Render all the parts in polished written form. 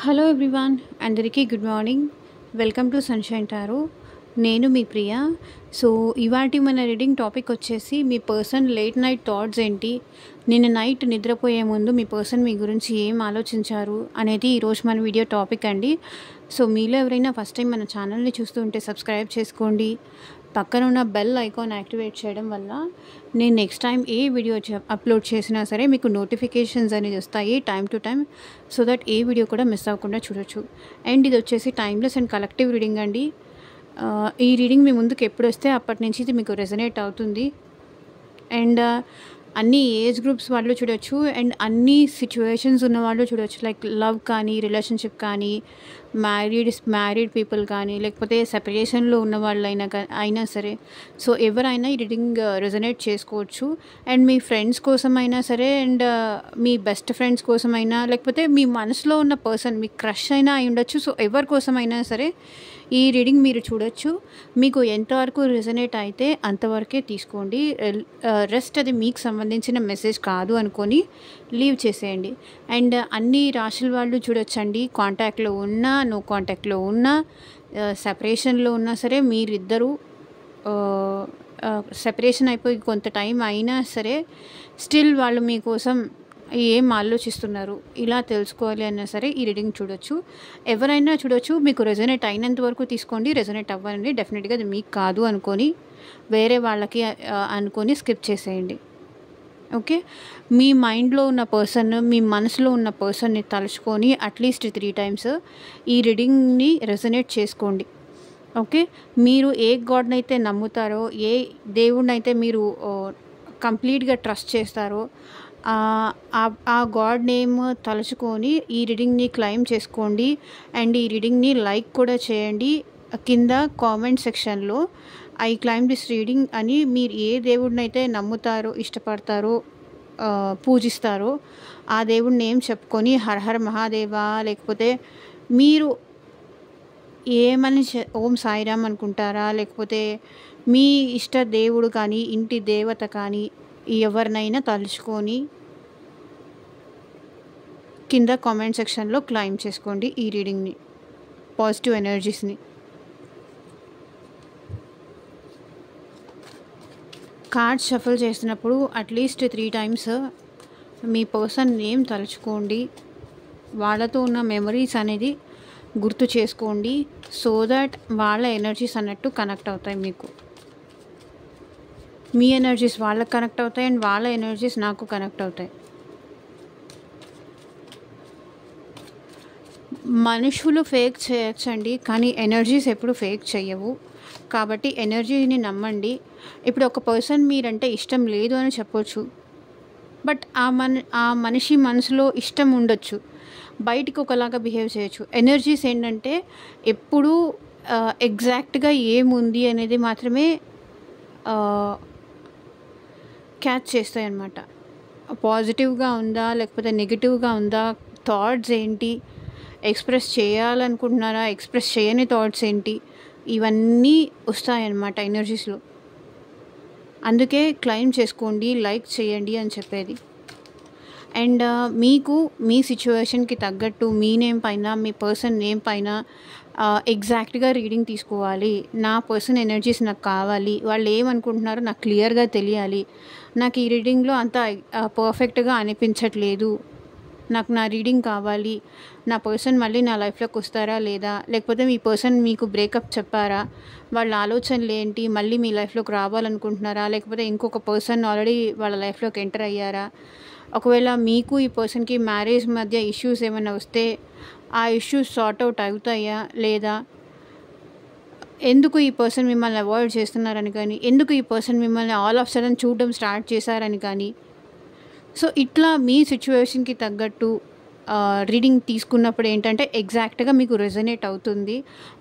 Hello everyone, అందరికీ good morning. Welcome to sunshine tarot. నేను మీ Priya. So ఇవాటి మన రీడింగ్ టాపిక్ వచ్చేసి మీ పర్సన్ లేట్ నైట్ థాట్స్ ఏంటి, నిన్న నైట్ నిద్రపోయే ముందు మీ పర్సన్ మీ గురించి ఏం ఆలోచించారు అనేది ఈరోజు మన వీడియో టాపిక్ అండి. సో మీలో ఎవరైనా ఫస్ట్ టైం మన ఛానల్ని చూస్తుంటే సబ్స్క్రైబ్ చేసుకోండి. పక్కన ఉన్న బెల్ ఐకాన్ యాక్టివేట్ చేయడం వల్ల నేను నెక్స్ట్ టైం ఏ వీడియో అప్లోడ్ చేసినా సరే మీకు నోటిఫికేషన్స్ అనేది వస్తాయి time to time, so that A video కూడా మిస్ అవ్వకుండా చూడొచ్చు. అండ్ ఇది వచ్చేసి టైమ్లెస్ అండ్ కలెక్టివ్ రీడింగ్ అండి. ఈ రీడింగ్ మీ ముందుకు ఎప్పుడు వస్తే అప్పటి నుంచి ఇది మీకు రెజనేట్ అవుతుంది. అండ్ అన్ని ఏజ్ గ్రూప్స్ వాళ్ళు చూడొచ్చు అండ్ అన్ని సిచ్యువేషన్స్ ఉన్న వాళ్ళు చూడొచ్చు. లైక్ లవ్ కానీ, రిలేషన్షిప్ కానీ, మ్యారీడ్ పీపుల్ కానీ, లేకపోతే సెపరేషన్లో ఉన్న వాళ్ళు అయినా సరే. సో ఎవరైనా ఈ రీడింగ్ రెజనేట్ చేసుకోవచ్చు. అండ్ మీ ఫ్రెండ్స్ కోసం అయినా సరే, అండ్ మీ బెస్ట్ ఫ్రెండ్స్ కోసమైనా, లేకపోతే మీ మనసులో ఉన్న పర్సన్ మీ క్రష్ అయినా అయి ఉండొచ్చు. సో ఎవరి కోసమైనా సరే ఈ రీడింగ్ మీరు చూడొచ్చు. మీకు ఎంతవరకు రెజనేట్ అయితే అంతవరకే తీసుకోండి. రెస్ట్ అది మీకు సంబంధించిన మెసేజ్ కాదు అనుకొని లీవ్ చేసేయండి. అండ్ అన్ని రాశుల వాళ్ళు చూడొచ్చండి. కాంటాక్ట్లో ఉన్నా, నో కాంటాక్ట్లో ఉన్నా, సెపరేషన్లో ఉన్నా సరే, మీరిద్దరూ సెపరేషన్ అయిపోయి కొంత టైం అయినా సరే స్టిల్ వాళ్ళు మీకోసం ఏం ఆలోచిస్తున్నారు ఇలా తెలుసుకోవాలి అన్నా సరే ఈ రీడింగ్ చూడొచ్చు. ఎవరైనా చూడొచ్చు. మీకు రెజనేట్ అయినంత వరకు తీసుకోండి. రెజనేట్ అవ్వాలండి డెఫినెట్గా అది మీకు కాదు అనుకొని వేరే వాళ్ళకి అనుకొని స్కిప్ చేసేయండి. ఓకే, మీ మైండ్లో ఉన్న పర్సన్, మీ మనసులో ఉన్న పర్సన్ని తలుచుకొని అట్లీస్ట్ 3 times ఈ రీడింగ్ని రెజనేట్ చేసుకోండి. ఓకే, మీరు ఏ గాడ్ని అయితే నమ్ముతారో, ఏ దేవుడిని అయితే మీరు కంప్లీట్గా ట్రస్ట్ చేస్తారో ఆ గాడ్ నేమ్ తలుచుకొని ఈ రీడింగ్ని క్లెయిమ్ చేసుకోండి. అండ్ ఈ రీడింగ్ని లైక్ కూడా చేయండి. కింద కామెంట్ సెక్షన్లో ఐ క్లెయిమ్ దిస్ రీడింగ్ అని మీరు ఏ దేవుడిని అయితే నమ్ముతారో, ఇష్టపడతారో, పూజిస్తారో ఆ దేవుడి నేమ్ చెప్పుకొని హర హర మహాదేవా, లేకపోతే మీరు ఏమని ఓం సాయిరామ్ అనుకుంటారా, లేకపోతే మీ ఇష్ట దేవుడు కానీ, ఇంటి దేవత కానీ ఎవరినైనా తలుచుకొని కింద కామెంట్ సెక్షన్లో క్లెయిమ్ చేసుకోండి ఈ రీడింగ్ని, పాజిటివ్ ఎనర్జీస్ని. కార్డ్స్ షఫల్ చేసినప్పుడు అట్లీస్ట్ 3 times మీ పర్సన్ నేమ్ తలుచుకోండి. వాళ్ళతో ఉన్న మెమరీస్ అనేది గుర్తు చేసుకోండి. సో దట్ వాళ్ళ ఎనర్జీస్ అన్నట్టు కనెక్ట్ అవుతాయి. మీకు మీ ఎనర్జీస్ వాళ్ళకి కనెక్ట్ అవుతాయి అండ్ వాళ్ళ ఎనర్జీస్ నాకు కనెక్ట్ అవుతాయి. మనుషులు ఫేక్ చేయొచ్చండి, కానీ ఎనర్జీస్ ఎప్పుడు ఫేక్ చేయవు. కాబట్టి ఎనర్జీని నమ్మండి. ఇప్పుడు ఒక పర్సన్ మీరంటే ఇష్టం లేదు అని చెప్పొచ్చు, బట్ ఆ మనిషి మనసులో ఇష్టం ఉండొచ్చు, బయటికి ఒకలాగా బిహేవ్ చేయొచ్చు. ఎనర్జీస్ ఏంటంటే ఎప్పుడూ ఎగ్జాక్ట్గా ఏముంది అనేది మాత్రమే క్యాచ్ చేస్తాయి అన్నమాట. పాజిటివ్గా ఉందా లేకపోతే నెగిటివ్గా ఉందా, థాట్స్ ఏంటి, ఎక్స్ప్రెస్ చేయాలనుకుంటున్నారా, ఎక్స్ప్రెస్ చేయని థాట్స్ ఏంటి, ఇవన్నీ వస్తాయన్నమాట ఎనర్జీస్లో. అందుకే క్లెయిమ్ చేసుకోండి, లైక్ చేయండి అని చెప్పేది. అండ్ మీకు మీ సిచ్యువేషన్కి తగ్గట్టు మీ నేమ్ పైన, మీ పర్సన్ నేమ్ పైన ఎగ్జాక్ట్గా రీడింగ్ తీసుకోవాలి. నా పర్సన్ ఎనర్జీస్ నాకు కావాలి, వాళ్ళు ఏమనుకుంటున్నారో నాకు క్లియర్గా తెలియాలి. నాకు ఈ రీడింగ్లో అంత పర్ఫెక్ట్గా అనిపించట్లేదు, నాకు నా రీడింగ్ కావాలి. నా పర్సన్ మళ్ళీ నా లైఫ్లోకి వస్తారా లేదా, లేకపోతే మీ పర్సన్ మీకు బ్రేకప్ చెప్పారా, వాళ్ళ ఆలోచనలు ఏంటి, మళ్ళీ మీ లైఫ్లోకి రావాలనుకుంటున్నారా, లేకపోతే ఇంకొక పర్సన్ ఆల్రెడీ వాళ్ళ లైఫ్లోకి ఎంటర్ అయ్యారా, ఒకవేళ మీకు ఈ పర్సన్కి మ్యారేజ్ మధ్య ఇష్యూస్ ఏమైనా వస్తే ఆ ఇష్యూస్ సార్ట్ అవుట్ అవుతాయా లేదా, ఎందుకు ఈ పర్సన్ మిమ్మల్ని అవాయిడ్ చేస్తున్నారని కానీ, ఎందుకు ఈ పర్సన్ మిమ్మల్ని ఆల్ ఆఫ్ సడన్ చూడడం స్టార్ట్ చేశారని కానీ. సో ఇట్లా మీ సిచ్యువేషన్కి తగ్గట్టు రీడింగ్ తీసుకున్నప్పుడు ఏంటంటే ఎగ్జాక్ట్గా మీకు రెజనేట్ అవుతుంది.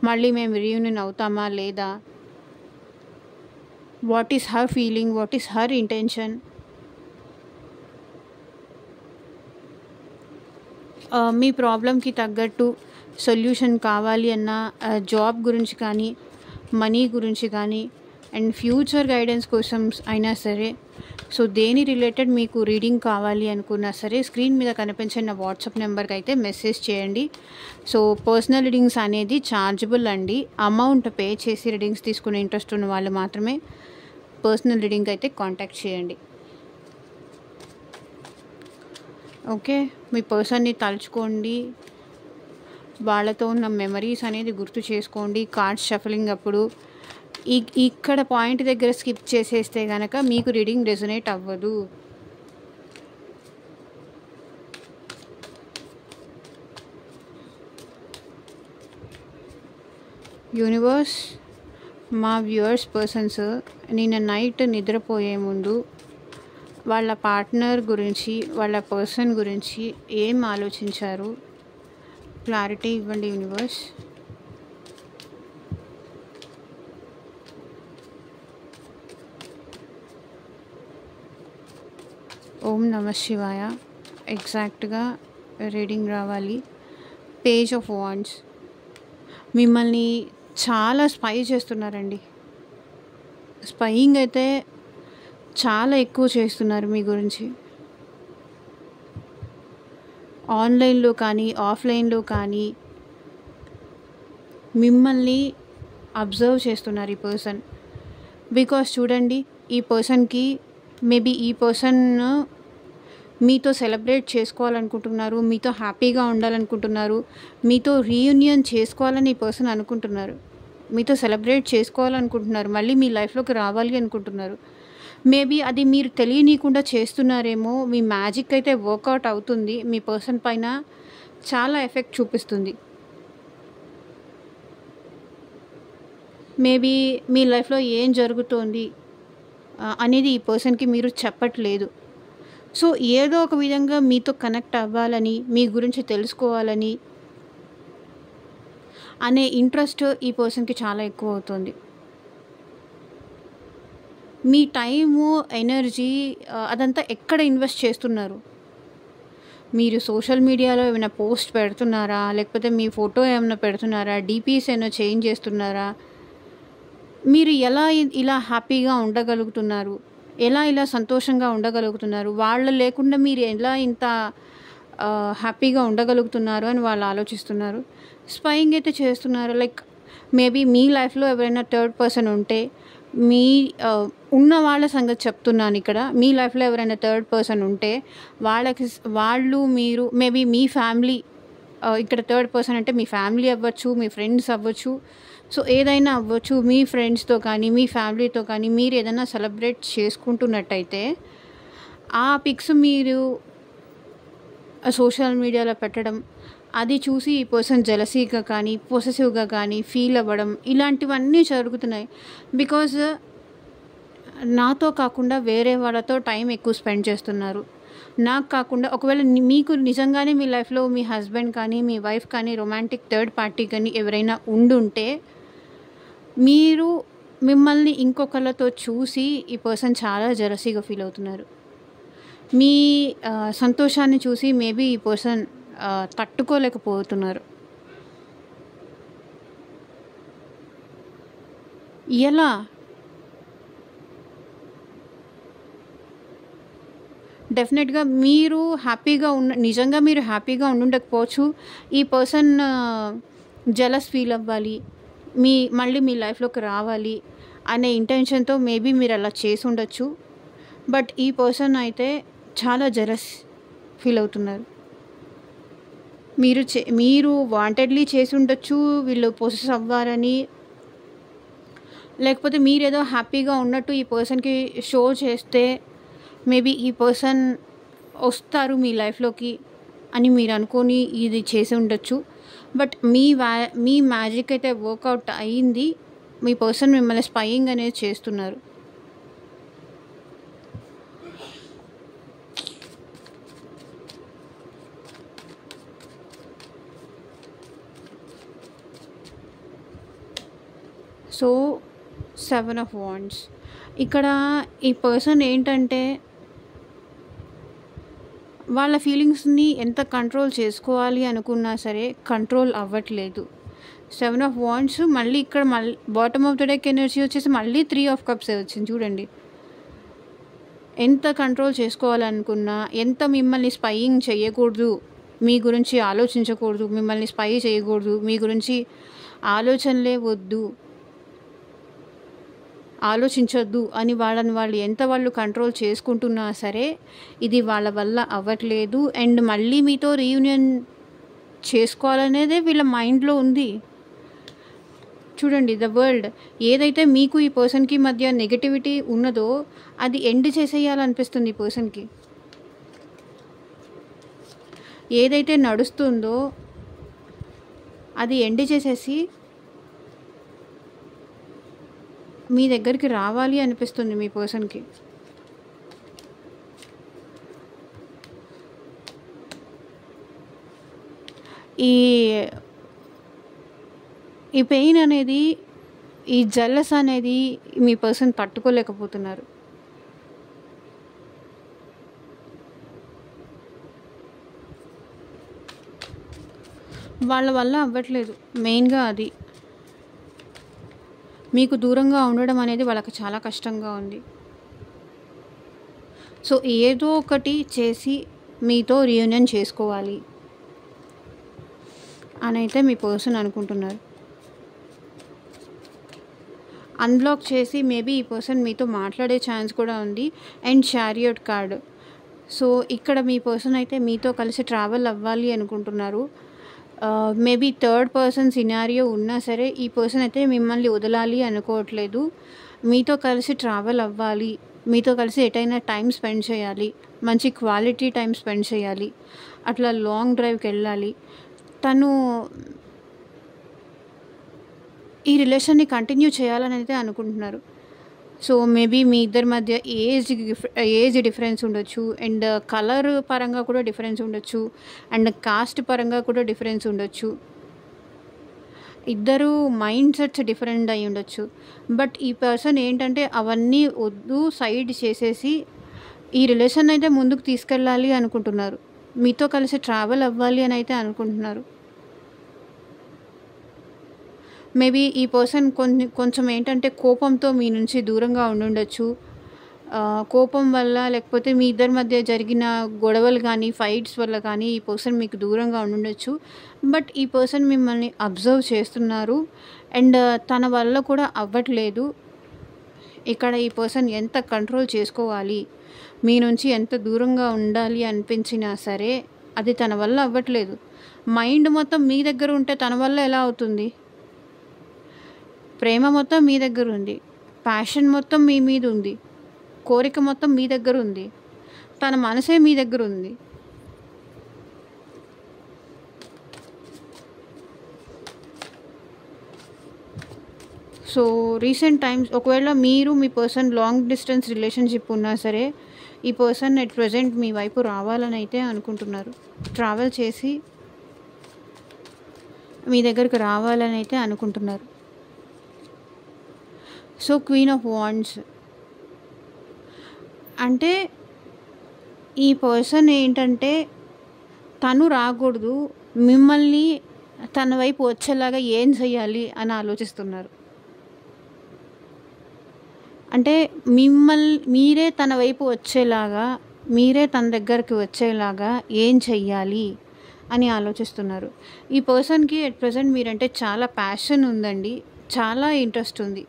మళ్ళీ మేము రీయూనియన్ అవుతామా లేదా, what is her feeling, what is her intention, మీ ప్రాబ్లంకి తగ్గట్టు సొల్యూషన్ కావాలి అన్న, జాబ్ గురించి కానీ, మనీ గురించి కానీ, అండ్ ఫ్యూచర్ గైడెన్స్ కోసం అయినా సరే సో దేని రిలేటెడ్ మీకు రీడింగ్ కావాలి అనుకున్నా సరే స్క్రీన్ మీద కనిపించిన నా వాట్సాప్ నెంబర్కి అయితే మెసేజ్ చేయండి. సో పర్సనల్ రీడింగ్స్ అనేది ఛార్జబుల్ అండి. అమౌంట్ పే చేసి రీడింగ్స్ తీసుకునే ఇంట్రెస్ట్ ఉన్న వాళ్ళు మాత్రమే పర్సనల్ రీడింగ్ అయితే కాంటాక్ట్ చేయండి. ఓకే, మీ పర్సన్ని తలుచుకోండి, వాళ్ళతో ఉన్న మెమరీస్ అనేది గుర్తు చేసుకోండి. కార్డ్స్ షఫలింగ్ అప్పుడు ఇక్కడ పాయింట్ దగ్గర స్కిప్ చేసేస్తే కనుక మీకు రీడింగ్ రెజొనేట్ అవ్వదు. యూనివర్స్, మా వ్యూవర్స్ పర్సన్స్ నిన్న నైట్ నిద్రపోయే ముందు వాళ్ళ పార్ట్నర్ గురించి, వాళ్ళ పర్సన్ గురించి ఏం ఆలోచించారు, క్లారిటీ ఇవ్వండి యూనివర్స్. ఓం నమ శివాయ. ఎగ్జాక్ట్గా రీడింగ్ రావాలి. Page of wands. మిమ్మల్ని చాలా స్పై చేస్తున్నారండి. స్పైయింగ్ అయితే చాలా ఎక్కువ చేస్తున్నారు మీ గురించి. ఆన్లైన్లో కానీ ఆఫ్లైన్లో కానీ మిమ్మల్ని అబ్జర్వ్ చేస్తున్నారు ఈ పర్సన్. బికాస్ చూడండి, ఈ పర్సన్కి మేబీ ఈ పర్సన్ మీతో సెలబ్రేట్ చేసుకోవాలనుకుంటున్నారు, మీతో హ్యాపీగా ఉండాలనుకుంటున్నారు, మీతో రీయూనియన్ చేసుకోవాలని ఈ పర్సన్ అనుకుంటున్నారు, మీతో సెలబ్రేట్ చేసుకోవాలనుకుంటున్నారు, మళ్ళీ మీ లైఫ్లోకి రావాలి అనుకుంటున్నారు. మేబీ అది మీరు తెలియనీయకుండా చేస్తున్నారేమో. మీ మ్యాజిక్ అయితే వర్కౌట్ అవుతుంది. మీ పర్సన్ పైన చాలా ఎఫెక్ట్ చూపిస్తుంది. మేబీ మీ లైఫ్లో ఏం జరుగుతోంది అనేది ఈ పర్సన్కి మీరు చెప్పట్లేదు. సో ఏదో ఒక విధంగా మీతో కనెక్ట్ అవ్వాలని, మీ గురించి తెలుసుకోవాలని అనే ఇంట్రెస్ట్ ఈ పర్సన్కి చాలా ఎక్కువ అవుతుంది. మీ టైము, ఎనర్జీ అదంతా ఎక్కడ ఇన్వెస్ట్ చేస్తున్నారు? మీరు సోషల్ మీడియాలో ఏమైనా పోస్ట్ పెడుతున్నారా, లేకపోతే మీ ఫోటో ఏమైనా పెడుతున్నారా, డీపీస్ ఏమైనా చేంజ్ చేస్తున్నారా? మీరు ఎలా ఇలా హ్యాపీగా ఉండగలుగుతున్నారు, ఎలా ఇలా సంతోషంగా ఉండగలుగుతున్నారు, వాళ్ళు లేకుండా మీరు ఎలా ఇంత హ్యాపీగా ఉండగలుగుతున్నారు అని వాళ్ళు ఆలోచిస్తున్నారు. స్పైయింగ్ అయితే చేస్తున్నారు. లైక్ మేబీ మీ లైఫ్లో ఎవరైనా థర్డ్ పర్సన్ ఉంటే, మీ ఉన్న వాళ్ళ సంగతి చెప్తున్నాను ఇక్కడ. మీ లైఫ్లో ఎవరైనా థర్డ్ పర్సన్ ఉంటే వాళ్ళు మీరు మేబీ మీ ఫ్యామిలీ, ఇక్కడ థర్డ్ పర్సన్ అంటే మీ ఫ్యామిలీ అవ్వచ్చు, మీ ఫ్రెండ్స్ అవ్వచ్చు, సో ఏదైనా అవ్వచ్చు. మీ ఫ్రెండ్స్తో కానీ మీ ఫ్యామిలీతో కానీ మీరు ఏదైనా సెలబ్రేట్ చేసుకుంటున్నట్టయితే ఆ పిక్స్ మీరు సోషల్ మీడియాలో పెట్టడం, అది చూసి ఈ పర్సన్ జెలసీగా కానీ పొసెసివ్గా కానీ ఫీల్ అవ్వడం, ఇలాంటివన్నీ జరుగుతున్నాయి. బికాజ్ నాతో కాకుండా వేరే వాళ్ళతో టైం ఎక్కువ స్పెండ్ చేస్తున్నారు. నాకు కాకుండా ఒకవేళ మీకు నిజంగానే మీ లైఫ్లో మీ హస్బెండ్ కానీ మీ వైఫ్ కానీ రొమాంటిక్ థర్డ్ పార్టీ కానీ ఎవరైనా ఉండుంటే, మీరు మిమ్మల్ని ఇంకొకళ్ళతో చూసి ఈ పర్సన్ చాలా జెలసీగా ఫీల్ అవుతున్నారు. మీ సంతోషాన్ని చూసి మేబీ ఈ పర్సన్ తట్టుకోలేకపోతున్నారు. ఎలా? డెఫినెట్గా మీరు హ్యాపీగా నిజంగా మీరు హ్యాపీగా ఉండుండకపోవచ్చు. ఈ పర్సన్ జెలస్ ఫీల్ అవ్వాలి, మళ్ళీ మీ లైఫ్లోకి రావాలి అనే ఇంటెన్షన్తో మేబీ మీరు అలా చేసి ఉండొచ్చు. బట్ ఈ పర్సన్ అయితే చాలా జెలస్ ఫీల్ అవుతున్నారు. మీరు వాంటెడ్లీ చేసి ఉండొచ్చు వీళ్ళు పొసెస్ అవ్వాలని, లేకపోతే మీరేదో హ్యాపీగా ఉన్నట్టు ఈ పర్సన్కి షో చేస్తే మేబీ ఈ పర్సన్ వస్తారు మీ లైఫ్లోకి అని మీరు అనుకొని ఇది చేసి ఉండొచ్చు. బట్ మీ మ్యాజిక్ అయితే వర్కౌట్ అయ్యింది. మీ పర్సన్ మిమ్మల్ని స్పైయింగ్ అనేది చేస్తున్నారు. So 7 of Wands. ఇక్కడ ఈ పర్సన్ ఏంటంటే వాళ్ళ ఫీలింగ్స్ని ఎంత కంట్రోల్ చేసుకోవాలి అనుకున్నా సరే కంట్రోల్ అవ్వట్లేదు. 7 of Wands మళ్ళీ ఇక్కడ bottom of the deck energy వచ్చేసి మళ్ళీ 3 of Cups వచ్చింది చూడండి. ఎంత కంట్రోల్ చేసుకోవాలనుకున్నా, ఎంత మిమ్మల్ని స్పైయింగ్ చేయకూడదు, మీ గురించి ఆలోచించకూడదు, మిమ్మల్ని స్పై చేయకూడదు, మీ గురించి ఆలోచనలే వద్దు, ఆలోచించొద్దు అని వాళ్ళు ఎంత వాళ్ళు కంట్రోల్ చేసుకుంటున్నా సరే ఇది వాళ్ళ వల్ల అవ్వట్లేదు. అండ్ మళ్ళీ మీతో రీయూనియన్ చేసుకోవాలనేదే వీళ్ళ మైండ్లో ఉంది. చూడండి, ద వరల్డ్ ఏదైతే మీకు ఈ పర్సన్కి మధ్య నెగటివిటీ ఉన్నదో అది ఎండ్ చేసేయాలనిపిస్తుంది ఈ పర్సన్కి. ఏదైతే నడుస్తుందో అది ఎండ్ చేసేసి మీ దగ్గరికి రావాలి అనిపిస్తుంది మీ పర్సన్కి. ఈ ఈ పెయిన్ అనేది, ఈ జెలస్ అనేది మీ పర్సన్ తట్టుకోలేకపోతున్నారు. వాళ్ళ వల్ల అవ్వట్లేదు. మెయిన్గా అది మీకు దూరంగా ఉండడం అనేది వాళ్ళకి చాలా కష్టంగా ఉంది. సో ఏదో ఒకటి చేసి మీతో రీయూనియన్ చేసుకోవాలి అని అయితే మీ పర్సన్ అనుకుంటున్నారు. అన్బ్లాక్ చేసి మేబీ ఈ పర్సన్ మీతో మాట్లాడే ఛాన్స్ కూడా ఉంది. And chariot card. సో ఇక్కడ మీ పర్సన్ అయితే మీతో కలిసి ట్రావెల్ అవ్వాలి అనుకుంటున్నారు. మేబీ థర్డ్ పర్సన్ సినారియో ఉన్నా సరే ఈ పర్సన్ అయితే మిమ్మల్ని వదలాలి అనుకోవట్లేదు. మీతో కలిసి ట్రావెల్ అవ్వాలి, మీతో కలిసి ఎటైనా టైం స్పెండ్ చేయాలి, మంచి క్వాలిటీ టైం స్పెండ్ చేయాలి, అట్లా లాంగ్ డ్రైవ్కి వెళ్ళాలి. తను ఈ రిలేషన్ని కంటిన్యూ చేయాలని అయితే అనుకుంటున్నారు. సో మేబీ మీ ఇద్దరి మధ్య ఏజ్ డిఫరెన్స్ ఉండొచ్చు, అండ్ కలర్ పరంగా కూడా డిఫరెన్స్ ఉండొచ్చు, అండ్ కాస్ట్ పరంగా కూడా డిఫరెన్స్ ఉండొచ్చు. ఇద్దరు మైండ్ సెట్స్ డిఫరెంట్ అయి ఉండొచ్చు. బట్ ఈ పర్సన్ ఏంటంటే అవన్నీ వద్దు, సైడ్ చేసేసి ఈ రిలేషన్ అయితే ముందుకు తీసుకెళ్ళాలి అనుకుంటున్నారు. మీతో కలిసి ట్రావెల్ అవ్వాలి అని అయితే అనుకుంటున్నారు. మేబీ ఈ పర్సన్ కొంచెం ఏంటంటే కోపంతో మీ నుంచి దూరంగా ఉండుండొచ్చు. కోపం వల్ల, లేకపోతే మీ ఇద్దరి మధ్య జరిగిన గొడవలు కానీ, ఫైట్స్ వల్ల కానీ ఈ పర్సన్ మీకు దూరంగా ఉండుండొచ్చు. బట్ ఈ పర్సన్ మిమ్మల్ని అబ్జర్వ్ చేస్తున్నారు, అండ్ తన వల్ల కూడా అవ్వట్లేదు. ఇక్కడ ఈ పర్సన్ ఎంత కంట్రోల్ చేసుకోవాలి, మీ నుంచి ఎంత దూరంగా ఉండాలి అనిపించినా సరే అది తన వల్ల అవ్వట్లేదు. మైండ్ మొత్తం మీ దగ్గర ఉంటే తన వల్ల ఎలా అవుతుంది? ప్రేమ మొత్తం మీ దగ్గర ఉంది, ప్యాషన్ మొత్తం మీ మీద ఉంది, కోరిక మొత్తం మీ దగ్గర ఉంది, తన మనసే మీ దగ్గర ఉంది. సో రీసెంట్ టైమ్స్ ఒకవేళ మీరు మీ పర్సన్ లాంగ్ డిస్టెన్స్ రిలేషన్షిప్ ఉన్నా సరే ఈ పర్సన్ ఎట్ ప్రజెంట్ మీ వైపు రావాలని అయితే అనుకుంటున్నారు. ట్రావెల్ చేసి మీ దగ్గరికి రావాలని అయితే అనుకుంటున్నారు. సో క్వీన్ ఆఫ్ వాండ్స్ అంటే ఈ పర్సన్ ఏంటంటే తను రాకూడదు, మిమ్మల్ని తన వైపు వచ్చేలాగా ఏం చేయాలి అని ఆలోచిస్తున్నారు. అంటే మీరే తన వైపు వచ్చేలాగా, మీరే తన దగ్గరికి వచ్చేలాగా ఏం చెయ్యాలి అని ఆలోచిస్తున్నారు. ఈ పర్సన్కి ఎట్ ప్రజెంట్ మీరంటే చాలా ప్యాషన్ ఉందండి, చాలా ఇంట్రెస్ట్ ఉంది.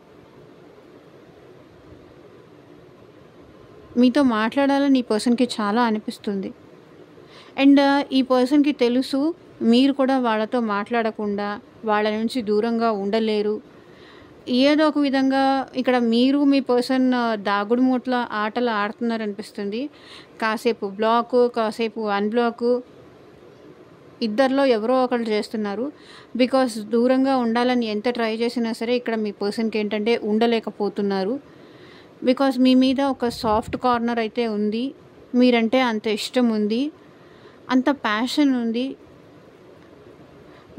మీతో మాట్లాడాలని ఈ పర్సన్కి చాలా అనిపిస్తుంది. అండ్ ఈ పర్సన్కి తెలుసు మీరు కూడా వాళ్ళతో మాట్లాడకుండా, వాళ్ళ నుంచి దూరంగా ఉండలేరు. ఏదో ఒక విధంగా ఇక్కడ మీరు మీ పర్సన్ దాగుడు మూట్ల ఆటలు ఆడుతున్నారనిపిస్తుంది. కాసేపు బ్లాకు, కాసేపు అన్బ్లాకు, ఇద్దరిలో ఎవరో ఒకరు చేస్తున్నారు. బికాస్ దూరంగా ఉండాలని ఎంత ట్రై చేసినా సరే ఇక్కడ మీ పర్సన్కి ఏంటంటే ఉండలేకపోతున్నారు. బికాస్ మీ మీద ఒక సాఫ్ట్ కార్నర్ అయితే ఉంది, మీరంటే అంత ఇష్టం ఉంది, అంత ప్యాషన్ ఉంది,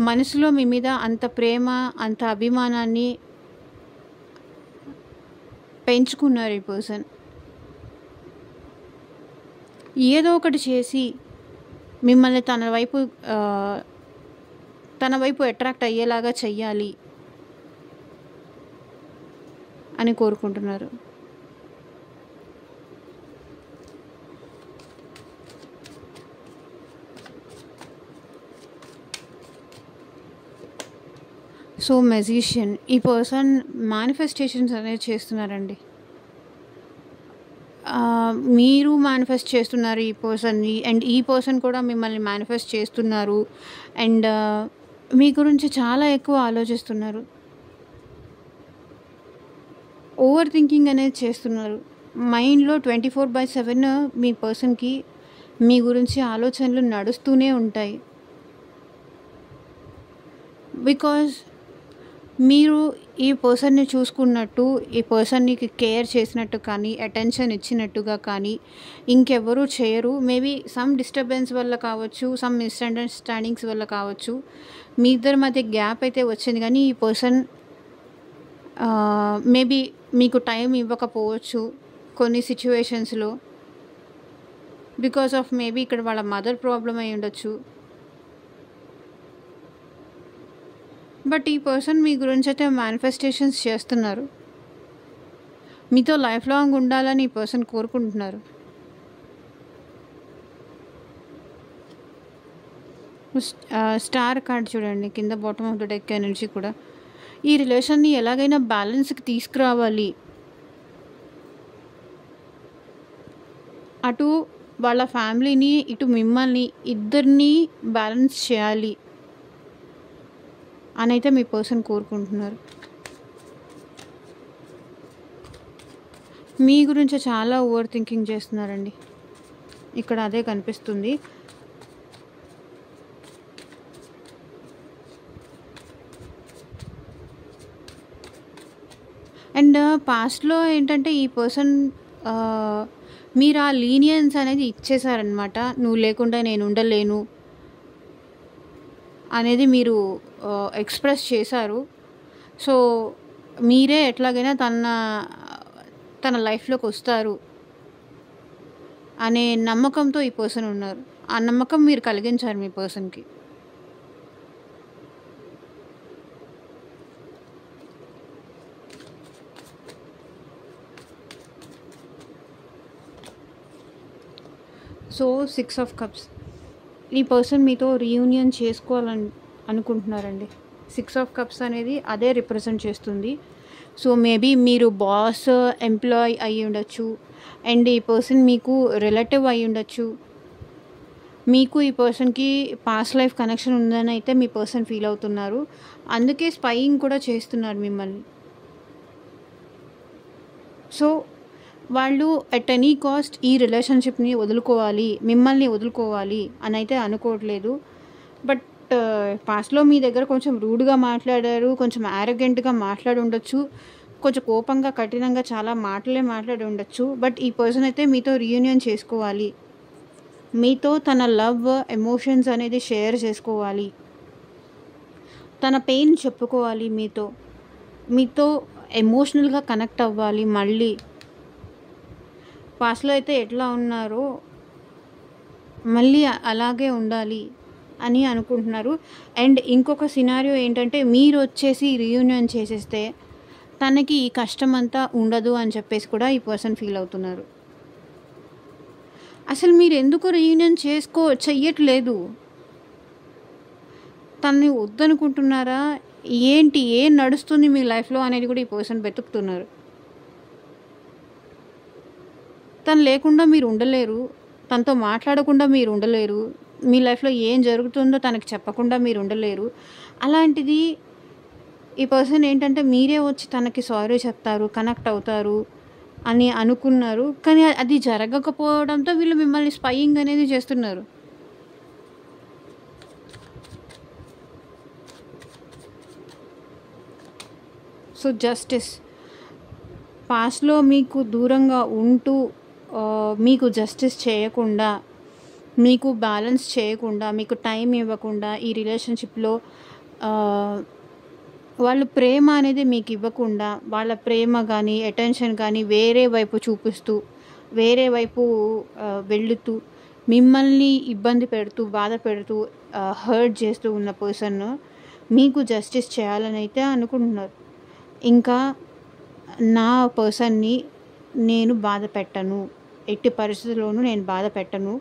మనసులో మీ మీద అంత ప్రేమ, అంత అభిమానాన్ని పెంచుకున్నారు ఈ పర్సన్. ఏదో ఒకటి చేసి మిమ్మల్ని తన వైపు అట్రాక్ట్ అయ్యేలాగా చెయ్యాలి అని కోరుకుంటున్నారు. సో మెజిషియన్ ఈ పర్సన్ మేనిఫెస్టేషన్స్ అనేది చేస్తున్నారండి. మీరు మేనిఫెస్ట్ చేస్తున్నారు ఈ పర్సన్‌ని అండ్ ఈ పర్సన్ కూడా మిమ్మల్ని మేనిఫెస్ట్ చేస్తున్నారు. అండ్ మీ గురించి చాలా ఎక్కువ ఆలోచిస్తున్నారు. ఓవర్ థింకింగ్ అనేది చేస్తున్నారు. మైండ్‌లో 24/7 మీ పర్సన్‌కి మీ గురించి ఆలోచనలు నడుస్తూనే ఉంటాయి. బికాజ్ మీరు ఈ పర్సన్‌ని చూసుకున్నట్టు, ఈ పర్సన్‌ని కేర్ చేసినట్టు కానీ, అటెన్షన్ ఇచ్చినట్టుగా కానీ ఇంకెవ్వరూ చేయరు. మేబీ సమ్ డిస్టర్బెన్స్ వల్ల కావచ్చు, సమ్ మిస్‌అండర్‌స్టాండింగ్స్ వల్ల కావచ్చు. మీ ఇద్దరి మధ్య గ్యాప్ అయితే వచ్చింది కానీ ఈ పర్సన్ మేబీ మీకు టైం ఇవ్వకపోవచ్చు కొన్ని సిట్యుయేషన్స్‌లో. బికాస్ ఆఫ్ మేబీ ఇక్కడ వాళ్ళ మదర్ ప్రాబ్లమ్ అయి ఉండొచ్చు. బట్ ఈ పర్సన్ మీ గురించి అయితే మేనిఫెస్టేషన్స్ చేస్తున్నారు. మీతో లైఫ్ లాంగ్ ఉండాలని ఈ పర్సన్ కోరుకుంటున్నారు. స్టార్ కార్డ్ చూడండి కింద bottom of the deck energy కూడా. ఈ రిలేషన్ని ఎలాగైనా బ్యాలెన్స్కి తీసుకురావాలి. అటు వాళ్ళ ఫ్యామిలీని, ఇటు మిమ్మల్ని ఇద్దరిని బ్యాలెన్స్ చేయాలి అని అయితే మీ పర్సన్ కోరుకుంటున్నారు. మీ గురించి చాలా ఓవర్ థింకింగ్ చేస్తున్నారండి. ఇక్కడ అదే కనిపిస్తుంది. అండ్ పాస్ట్‌లో ఏంటంటే ఈ పర్సన్ మీరు ఆ లీనియన్స్ అనేది ఇచ్చేసారనమాట. నువ్వు లేకుండా నేను ఉండలేను అనేది మీరు ఎక్స్‌ప్రెస్ చేశారు. సో మీరే ఎట్లాగైనా తన లైఫ్‌లోకి వస్తారు అనే నమ్మకంతో ఈ పర్సన్ ఉన్నారు. ఆ నమ్మకం మీరు కలిగించారు మీ పర్సన్‌కి. సో 6 ఆఫ్ కప్స్ ఈ పర్సన్ మీతో రీయూనియన్ చేసుకోవాలని అనుకుంటున్నారండి. 6 ఆఫ్ కప్స్ అనేది అదే రిప్రజెంట్ చేస్తుంది. సో మేబీ మీరు బాస్, ఎంప్లాయ్ అయ్యి ఉండొచ్చు. అండ్ ఈ పర్సన్ మీకు రిలేటివ్ అయ్యి ఉండొచ్చు. మీకు ఈ పర్సన్‌కి పాస్ట్ లైఫ్ కనెక్షన్ ఉందని అయితే మీ పర్సన్ ఫీల్ అవుతున్నారు. అందుకే స్పైయింగ్ కూడా చేస్తున్నారు మిమ్మల్ని. సో వాళ్ళు ఎట్ ఎనీ కాస్ట్ ఈ రిలేషన్షిప్ని వదులుకోవాలి, మిమ్మల్ని వదులుకోవాలి అని అయితే అనుకోవట్లేదు. బట్ పాస్ట్లో మీ దగ్గర కొంచెం రూడ్గా మాట్లాడారు, కొంచెం యారగెంట్గా మాట్లాడి ఉండొచ్చు, కొంచెం కోపంగా కఠినంగా చాలా మాటలే మాట్లాడి ఉండొచ్చు. బట్ ఈ పర్సన్ అయితే మీతో రీయూనియన్ చేసుకోవాలి, మీతో తన లవ్, ఎమోషన్స్ అనేది షేర్ చేసుకోవాలి, తన పెయిన్ చెప్పుకోవాలి, మీతో ఎమోషనల్గా కనెక్ట్ అవ్వాలి. మళ్ళీ పాస్ట్లో అయితే ఎట్లా ఉన్నారో మళ్ళీ అలాగే ఉండాలి అని అనుకుంటున్నారు. అండ్ ఇంకొక సినారియో ఏంటంటే మీరు వచ్చేసి రీయూనియన్ చేసేస్తే తనకి ఈ కష్టం అంతా ఉండదు అని చెప్పేసి కూడా ఈ పర్సన్ ఫీల్ అవుతున్నారు. అసలు మీరు ఎందుకు రీయూనియన్ చెయ్యట్లేదు? తనని వద్దనుకుంటున్నారా ఏంటి? ఏం నడుస్తుంది మీ లైఫ్లో అనేది కూడా ఈ పర్సన్ వెతుకుతున్నారు. తను లేకుండా మీరు ఉండలేరు, తనతో మాట్లాడకుండా మీరు ఉండలేరు, మీ లైఫ్లో ఏం జరుగుతుందో తనకి చెప్పకుండా మీరు ఉండలేరు. అలాంటిది ఈ పర్సన్ ఏంటంటే మీరే వచ్చి తనకి సారీ చెప్తారు, కనెక్ట్ అవుతారు అని అనుకున్నారు. కానీ అది జరగకపోవడంతో వీళ్ళు మిమ్మల్ని స్పైయింగ్ అనేది చేస్తున్నారు. సో జస్టిస్ పాస్ట్లో మీకు దూరంగా ఉంటూ మీకు జస్టిస్ చేయకుండా, మీకు బ్యాలెన్స్ చేయకుండా, మీకు టైం ఇవ్వకుండా, ఈ రిలేషన్షిప్లో వాళ్ళు ప్రేమ అనేది మీకు ఇవ్వకుండా, వాళ్ళ ప్రేమ కానీ అటెన్షన్ కానీ వేరే వైపు చూపిస్తూ, వేరే వైపు వెళుతూ, మిమ్మల్ని ఇబ్బంది పెడుతూ, బాధ పెడుతూ, హర్ట్ చేస్తూ ఉన్న పర్సన్ మీకు జస్టిస్ చేయాలని అయితే అనుకుంటున్నారు. ఇంకా నా పర్సన్ని నేను బాధ పెట్టను, ఎట్టి పరిస్థితుల్లోనూ నేను బాధ పెట్టను,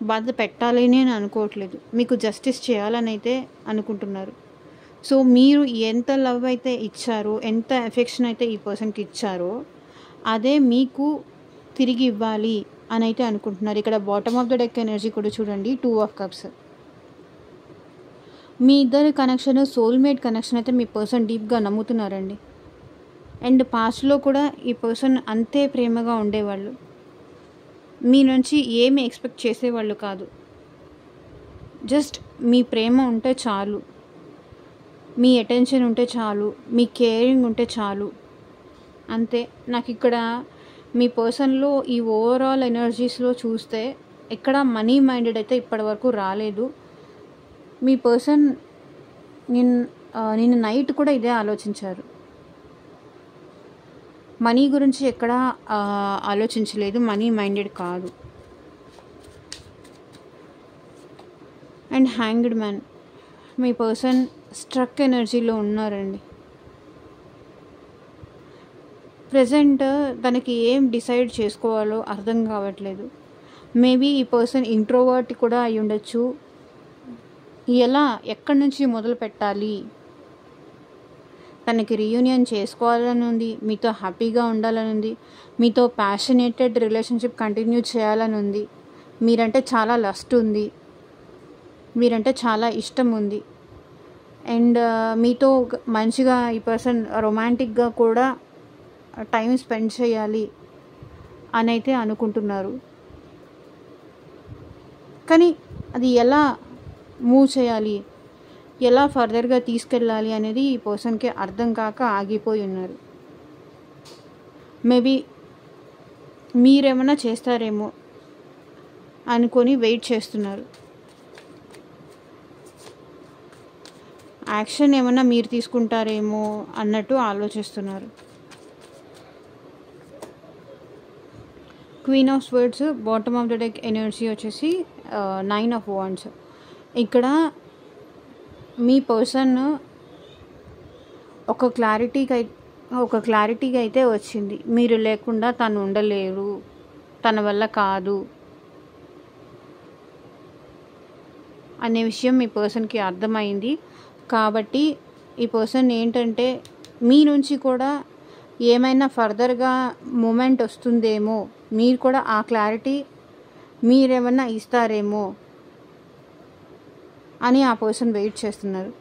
బాధ పెట్టాలని అని అనుకోవట్లేదు, మీకు జస్టిస్ చేయాలని అయితే అనుకుంటున్నారు. సో మీరు ఎంత లవ్ అయితే ఇచ్చారో, ఎంత ఎఫెక్షన్ అయితే ఈ పర్సన్కి ఇచ్చారో, అదే మీకు తిరిగి ఇవ్వాలి అని అయితే అనుకుంటున్నారు. ఇక్కడ bottom of the deck energy కూడా చూడండి, 2 ఆఫ్ కప్స్. మీ ఇద్దరి కనెక్షన్ సోల్మేట్ కనెక్షన్ అయితే మీ పర్సన్ డీప్గా నమ్ముతున్నారండి. అండ్ పాస్ట్లో కూడా ఈ పర్సన్ అంతే ప్రేమగా ఉండేవాళ్ళు, మీ నుంచి ఏమి ఎక్స్పెక్ట్ చేసేవాళ్ళు కాదు. జస్ట్ మీ ప్రేమ ఉంటే చాలు, మీ అటెన్షన్ ఉంటే చాలు, మీ కేరింగ్ ఉంటే చాలు, అంతే. నాకు ఇక్కడ మీ పర్సన్లో ఈ ఓవరాల్ ఎనర్జీస్లో చూస్తే ఎక్కడ మనీ మైండెడ్ అయితే ఇప్పటివరకు రాలేదు. మీ పర్సన్ నిన్న నైట్ కూడా ఇదే ఆలోచించారు, మనీ గురించి ఎక్కడా ఆలోచించలేదు, మనీ మైండెడ్ కాదు. అండ్ హ్యాంగ్డ్ మ్యాన్, మీ పర్సన్ స్ట్రక్ ఎనర్జీలో ఉన్నారండి. ప్రజెంట్ తనకి ఏం డిసైడ్ చేసుకోవాలో అర్థం కావట్లేదు. మేబీ ఈ పర్సన్ ఇంట్రోవర్ట్ కూడా అయి ఉండొచ్చు. ఎక్కడి నుంచి మొదలు పెట్టాలి, తనకి రీయూనియన్ చేసుకోవాలని ఉంది, మీతో హ్యాపీగా ఉండాలని ఉంది, మీతో ప్యాషనేటెడ్ రిలేషన్షిప్ కంటిన్యూ చేయాలని ఉంది, మీరంటే చాలా లస్ట్ ఉంది, మీరంటే చాలా ఇష్టం ఉంది. అండ్ మీతో మంచిగా ఈ పర్సన్ రొమాంటిక్గా కూడా టైం స్పెండ్ చేయాలి అని అయితే అనుకుంటున్నారు. కానీ అది ఎలా మూవ్ చేయాలి, ఎలా ఫర్దర్గా తీసుకెళ్ళాలి అనేది ఈ పర్సన్కి అర్థం కాక ఆగిపోయి ఉన్నారు. మేబీ మీరేమన్నా చేస్తారేమో అనుకొని వెయిట్ చేస్తున్నారు. యాక్షన్ ఏమన్నా మీరు తీసుకుంటారేమో అన్నట్టు ఆలోచిస్తున్నారు. Queen of swords, bottom of the deck energy వచ్చేసి 9 ఆఫ్ వాండ్స్. ఇక్కడ మీ పర్సన్ ఒక క్లారిటీకి అయితే వచ్చింది, మీరు లేకుండా తను ఉండలేరు, తన వల్ల కాదు అనే విషయం మీ పర్సన్కి అర్థమైంది. కాబట్టి ఈ పర్సన్ ఏంటంటే మీ నుంచి కూడా ఏమైనా ఫర్దర్గా మూమెంట్ వస్తుందేమో, మీరు కూడా ఆ క్లారిటీ మీరేమన్నా ఇస్తారేమో అని ఆ పర్సన్ వెయిట్ చేస్తున్నారు.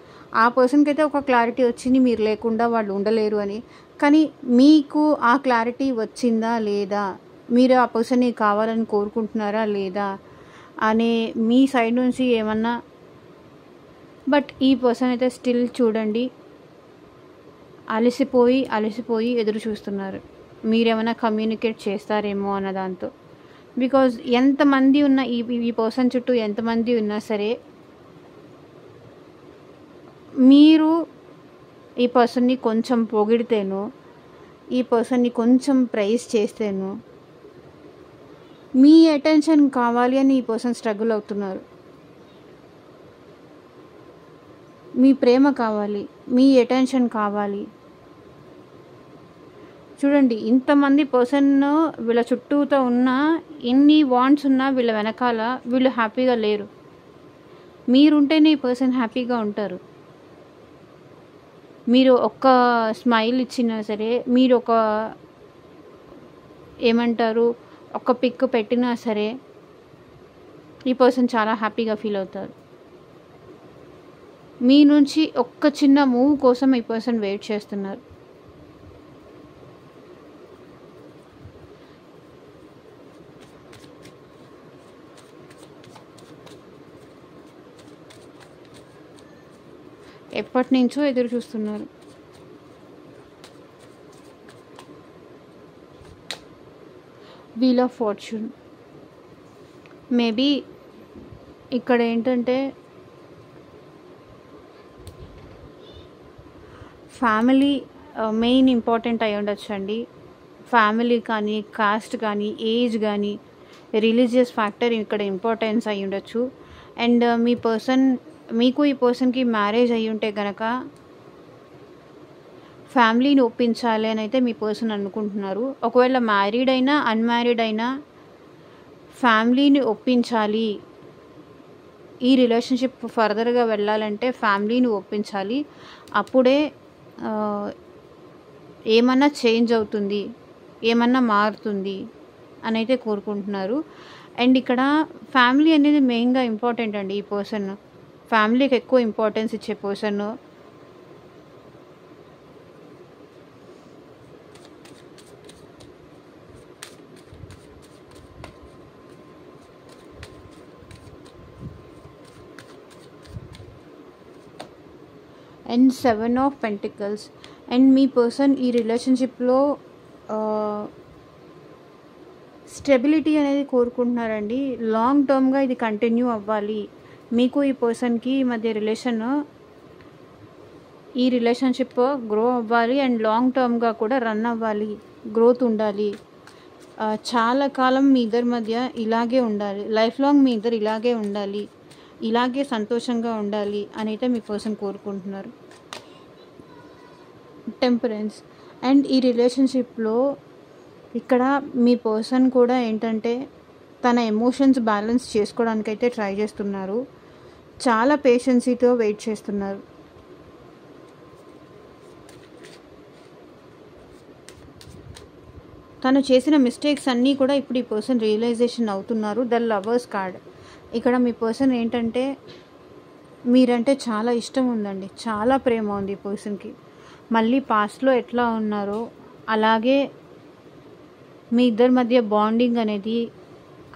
ఆ పర్సన్కి అయితే ఒక క్లారిటీ వచ్చింది, మీరు లేకుండా వాళ్ళు ఉండలేరు అని. కానీ మీకు ఆ క్లారిటీ వచ్చిందా లేదా, మీరు ఆ పర్సన్ని కావాలని కోరుకుంటున్నారా లేదా అనే మీ సైడ్ నుంచి ఏమన్నా. బట్ ఈ పర్సన్ అయితే స్టిల్ చూడండి అలసిపోయి ఎదురు చూస్తున్నారు, మీరేమైనా కమ్యూనికేట్ చేస్తారేమో అన్న దాంతో. బికాజ్ ఎంతమంది ఉన్న ఈ పర్సన్ చుట్టూ ఎంతమంది ఉన్నా సరే, మీరు ఈ పర్సన్ని కొంచెం పొగిడితేనో, ఈ పర్సన్ని కొంచెం ప్రైజ్ చేస్తేనో, మీ అటెన్షన్ కావాలి అని ఈ పర్సన్ స్ట్రగుల్ అవుతున్నారు. మీ ప్రేమ కావాలి, మీ అటెన్షన్ కావాలి. చూడండి, ఇంతమంది పర్సన్ వీళ్ళ చుట్టూతో ఉన్నా, ఎన్ని వాంట్స్ ఉన్నా వీళ్ళ వెనకాల వీళ్ళు హ్యాపీగా లేరు. మీరుంటేనే ఈ పర్సన్ హ్యాపీగా ఉంటారు. మీరు ఒక్క స్మైల్ ఇచ్చినా సరే, మీరు ఒక పిక్ పెట్టినా సరే ఈ పర్సన్ చాలా హ్యాపీగా ఫీల్ అవుతారు. మీ నుంచి ఒక్క చిన్న మూవ్ కోసం ఈ పర్సన్ వెయిట్ చేస్తున్నారు. ఎప్పటి నుంచో ఎదురు చూస్తున్నారు. Wheel of fortune. మేబీ ఇక్కడ ఏంటంటే ఫ్యామిలీ మెయిన్ ఇంపార్టెంట్ అయి ఉండొచ్చు అండి. ఫ్యామిలీ కానీ, కాస్ట్ కానీ, ఏజ్ కానీ, రిలీజియస్ ఫ్యాక్టర్ ఇక్కడ ఇంపార్టెన్స్ అయి ఉండొచ్చు. అండ్ మీకు ఈ పర్సన్కి మ్యారేజ్ అయ్యి ఉంటే కనుక ఫ్యామిలీని ఒప్పించాలి అని అయితే మీ పర్సన్ అనుకుంటున్నారు. ఒకవేళ మ్యారీడ్ అయినా అన్మ్యారీడ్ అయినా ఫ్యామిలీని ఒప్పించాలి ఈ రిలేషన్షిప్ ఫర్దర్గా వెళ్ళాలంటే ఫ్యామిలీని ఒప్పించాలి. అప్పుడే ఏమన్నా చేంజ్ అవుతుంది, ఏమన్నా మారుతుంది అని అయితే కోరుకుంటున్నారు. అండ్ ఇక్కడ ఫ్యామిలీ అనేది మెయిన్గా ఇంపార్టెంట్ అండి. ఈ పర్సన్ ఫ్యామిలీకి ఎక్కువ ఇంపార్టెన్స్ ఇచ్చే person. And 7 of pentacles. And me person ఈ రిలేషన్షిప్లో స్టెబిలిటీ అనేది కోరుకుంటున్నారండి. లాంగ్ టర్మ్గా ఇది కంటిన్యూ అవ్వాలి. మీకు ఈ పర్సన్కి మధ్య ఈ రిలేషన్షిప్ గ్రో అవ్వాలి అండ్ లాంగ్ టర్మ్గా కూడా రన్ అవ్వాలి, గ్రోత్ ఉండాలి. చాలా కాలం మీ ఇద్దరి మధ్య ఇలాగే ఉండాలి, లైఫ్ లాంగ్ మీ ఇద్దరు ఇలాగే ఉండాలి, ఇలాగే సంతోషంగా ఉండాలి అని అయితే మీ పర్సన్ కోరుకుంటున్నారు. టెంపరెన్స్. అండ్ ఈ రిలేషన్షిప్లో ఇక్కడ మీ పర్సన్ కూడా ఏంటంటే తన ఎమోషన్స్ బ్యాలెన్స్ చేసుకోవడానికైతే ట్రై చేస్తున్నారు. చాలా పేషెన్సీతో వెయిట్ చేస్తున్నారు. తను చేసిన మిస్టేక్స్ అన్నీ కూడా ఇప్పుడు ఈ పర్సన్ రియలైజేషన్ అవుతున్నారు. The lovers card. ఇక్కడ మీ పర్సన్ ఏంటంటే మీరంటే చాలా ఇష్టం ఉందండి, చాలా ప్రేమ ఉంది ఈ పర్సన్కి. మళ్ళీ పాస్ట్లో ఎట్లా ఉన్నారో అలాగే మీ ఇద్దరి మధ్య బాండింగ్ అనేది,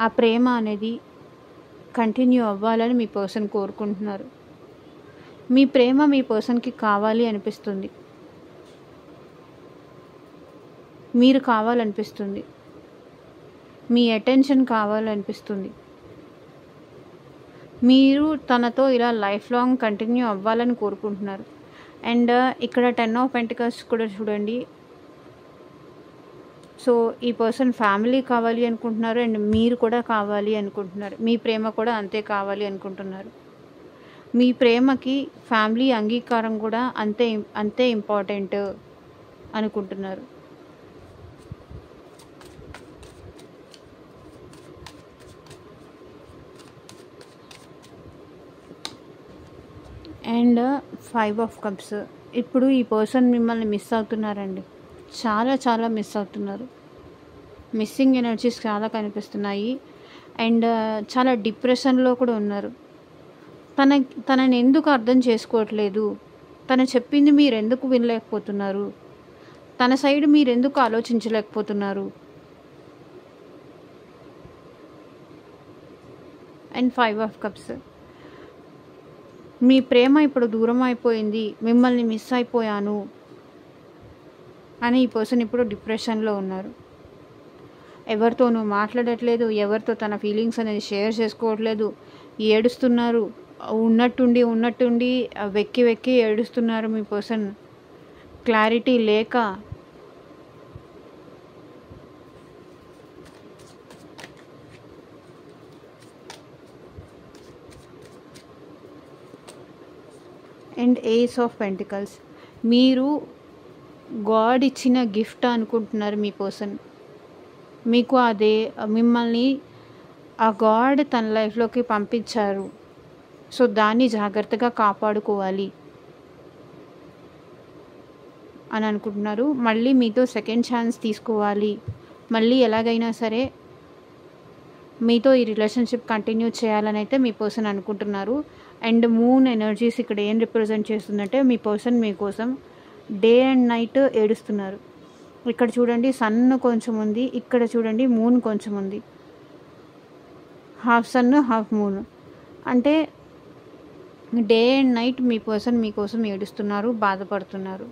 ఆ ప్రేమ అనేది కంటిన్యూ అవ్వాలని మీ పర్సన్ కోరుకుంటున్నారు. మీ ప్రేమ మీ పర్సన్కి కావాలి అనిపిస్తుంది, మీరు కావాలనిపిస్తుంది, మీ అటెన్షన్ కావాలనిపిస్తుంది. మీరు తనతో ఇలా లైఫ్ లాంగ్ కంటిన్యూ అవ్వాలని కోరుకుంటున్నారు. అండ్ ఇక్కడ 10 ఆఫ్ పెంటికల్స్ కూడా చూడండి. సో ఈ పర్సన్ ఫ్యామిలీ కావాలి అనుకుంటున్నారు అండ్ మీరు కూడా కావాలి అనుకుంటున్నారు. మీ ప్రేమ కూడా అంతే కావాలి అనుకుంటున్నారు. మీ ప్రేమకి ఫ్యామిలీ అంగీకారం కూడా అంతే ఇంపార్టెంట్ అనుకుంటున్నారు. And 5 of cups. ఇప్పుడు ఈ పర్సన్ మిమ్మల్ని మిస్ అవుతున్నారండి, చాలా మిస్ అవుతున్నారు. మిస్సింగ్ ఎనర్జీస్ చాలా కనిపిస్తున్నాయి. అండ్ చాలా డిప్రెషన్లో కూడా ఉన్నారు. తనని ఎందుకు అర్థం చేసుకోవట్లేదు, తను చెప్పింది మీరు ఎందుకు వినలేకపోతున్నారు, తన సైడ్ మీరు ఎందుకు ఆలోచించలేకపోతున్నారు. And 5 of cups. మీ ప్రేమ ఇప్పుడు దూరం అయిపోయింది, మిమ్మల్ని మిస్ అయిపోయాను అని ఈ పర్సన్ ఇప్పుడు డిప్రెషన్లో ఉన్నారు. ఎవరితోనూ మాట్లాడట్లేదు, ఎవరితో తన ఫీలింగ్స్ అనేది షేర్ చేసుకోవట్లేదు, ఏడుస్తున్నారు. ఉన్నట్టుండి వెక్కి ఏడుస్తున్నారు మీ పర్సన్, క్లారిటీ లేక. And ace of pentacles. మీరు గాడ్ ఇచ్చిన గిఫ్ట్ అనుకుంటున్నారు మీ పర్సన్. మీకు అదే మిమ్మల్ని ఆ గాడ్ తన లైఫ్లోకి పంపించారు. సో దాన్ని జాగ్రత్తగా కాపాడుకోవాలి అని అనుకుంటున్నారు. మళ్ళీ మీతో సెకండ్ ఛాన్స్ తీసుకోవాలి, మళ్ళీ ఎలాగైనా సరే మీతో ఈ రిలేషన్షిప్ కంటిన్యూ చేయాలని అయితే మీ పర్సన్ అనుకుంటున్నారు. అండ్ మూన్ ఎనర్జీస్ ఇక్కడ ఏం రిప్రజెంట్ చేస్తుందంటే మీ పర్సన్ మీకోసం డే అండ్ నైట్ ఏడుస్తున్నారు. ఇక్కడ చూడండి సన్ కొంచెం ఉంది, ఇక్కడ చూడండి మూన్ కొంచెం ఉంది. హాఫ్ సన్ హాఫ్ మూన్ అంటే day and night me person మీకోసం ఏడుస్తున్నారు, బాధపడుతున్నారు.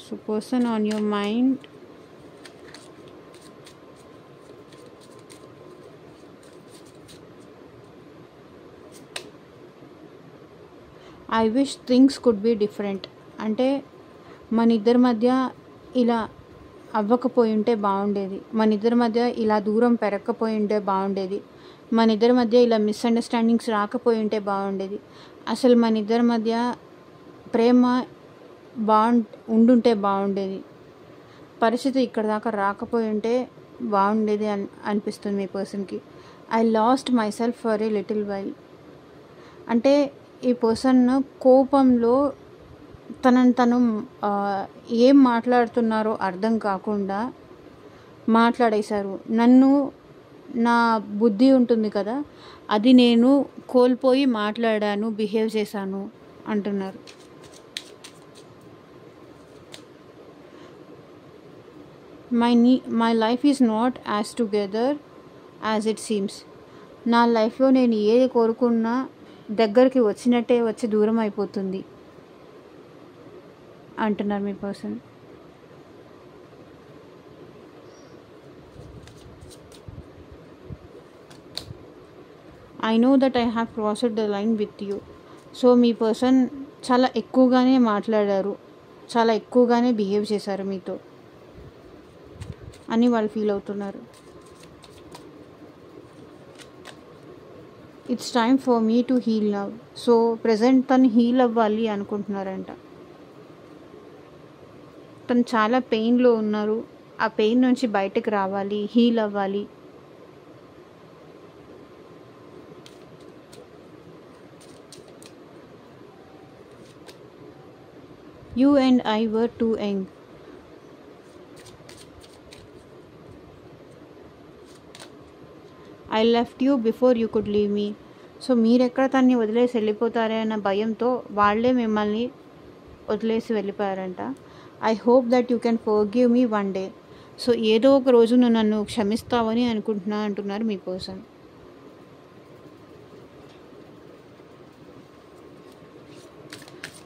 So person on your mind. I wish things could be different. అంటే మన ఇద్దరి మధ్య ఇలా అవ్వకపోయి ఉంటే బాగుండేది, మన ఇద్దరి మధ్య ఇలా దూరం పెరగకపోయి ఉంటే బాగుండేది, మన ఇద్దరి మధ్య ఇలా మిస్అండర్స్టాండింగ్స్ రాకపోయి ఉంటే బాగుండేది, అసలు మన ఇద్దరి మధ్య ప్రేమ ఉండుంటే బాగుండేది, పరిస్థితి ఇక్కడ దాకా రాకపోయి ఉంటే బాగుండేది అనిపిస్తుంది మీ పర్సన్కి. I lost my self for a little while. అంటే ఈ పర్సన్ కోపంలో తను ఏం మాట్లాడుతున్నారో అర్థం కాకుండా మాట్లాడేశారు. నా బుద్ధి ఉంటుంది కదా, అది నేను కోల్పోయి మాట్లాడాను, బిహేవ్ చేశాను అంటున్నారు. My life is not as together as it seems. నా లైఫ్లో నేను ఏది కోరుకున్నా దగ్గరికి వచ్చినట్టే వచ్చి దూరం అయిపోతుంది అంటున్నారు మీ person. I know that I have crossed the line with you. So మీ పర్సన్ చాలా ఎక్కువగానే మాట్లాడారు, చాలా ఎక్కువగానే బిహేవ్ చేశారు మీతో అని వాళ్ళు ఫీల్ అవుతున్నారు. It's time for me to heal now. So present తను హీల్ అవ్వాలి అనుకుంటున్నారంట. తను చాలా పెయిన్లో ఉన్నారు, ఆ పెయిన్ నుంచి బయటకు రావాలి, హీల్ అవ్వాలి. You and I were too young. I left you before you could leave me. So మీరెక్కడ తన్ని వదిలేసి వెళ్ళిపోతారే అన్న భయంతో వాళ్ళే మిమ్మల్ని వదిలేసి వెళ్ళిపోయారంట. I hope that you can forgive me one day. So ఏదో ఒక రోజు నన్ను క్షమిస్తావని అనుకుంటున్నా అంటున్నారు మీ పర్సన్.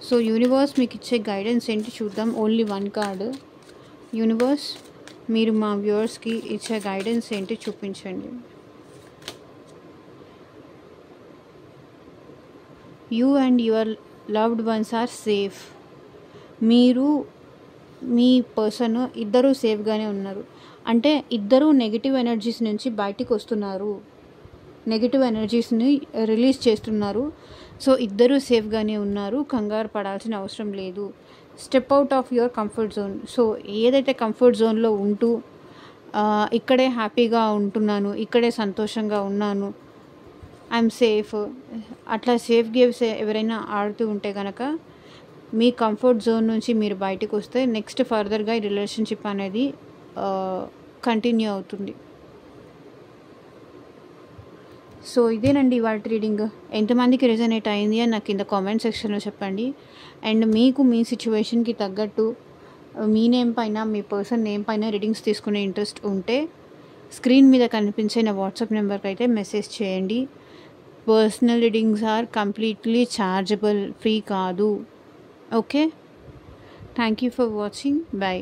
సో యూనివర్స్ మీకు ఇచ్చే గైడెన్స్ ఏంటి చూద్దాం. Only one card. యూనివర్స్ మీరు మా వ్యూవర్స్కి ఇచ్చే గైడెన్స్ ఏంటి చూపించండి. You and your loved ones are safe. మీరు మీ పర్సన్ ఇద్దరూ సేఫ్గానే ఉన్నారు. అంటే ఇద్దరూ నెగిటివ్ ఎనర్జీస్ నుంచి బయటికి వస్తున్నారు, నెగిటివ్ ఎనర్జీస్ని రిలీజ్ చేస్తున్నారు. సో ఇద్దరూ సేఫ్గానే ఉన్నారు, కంగారు పడాల్సిన అవసరం లేదు. Step out of your comfort zone. So ఏదైతే కంఫర్ట్ జోన్లో ఉంటూ ఇక్కడే హ్యాపీగా ఉంటున్నాను, ఇక్కడే సంతోషంగా ఉన్నాను, ఐఎమ్ సేఫ్, అట్లా సేఫ్ గేమ్స్ ఎవరైనా ఆడుతూ ఉంటే కనుక మీ కంఫర్ట్ జోన్ నుంచి మీరు బయటకు వస్తే నెక్స్ట్ ఫర్దర్గా ఈ రిలేషన్షిప్ అనేది కంటిన్యూ అవుతుంది. సో ఇదేనండి ఇవాళ రీడింగ్. ఎంతమందికి రెజనేట్ అయింది అని నాకు కింద కామెంట్ సెక్షన్లో చెప్పండి. అండ్ మీకు మీ సిచ్యువేషన్కి తగ్గట్టు మీ నేమ్ పైన, మీ పర్సన్ నేమ్ పైన రీడింగ్స్ తీసుకునే ఇంట్రెస్ట్ ఉంటే స్క్రీన్ మీద కనిపించే నా వాట్సాప్ నెంబర్కి అయితే మెసేజ్ చేయండి. Personal readings are completely chargeable, free కాదు. Okay, thank you for watching. By.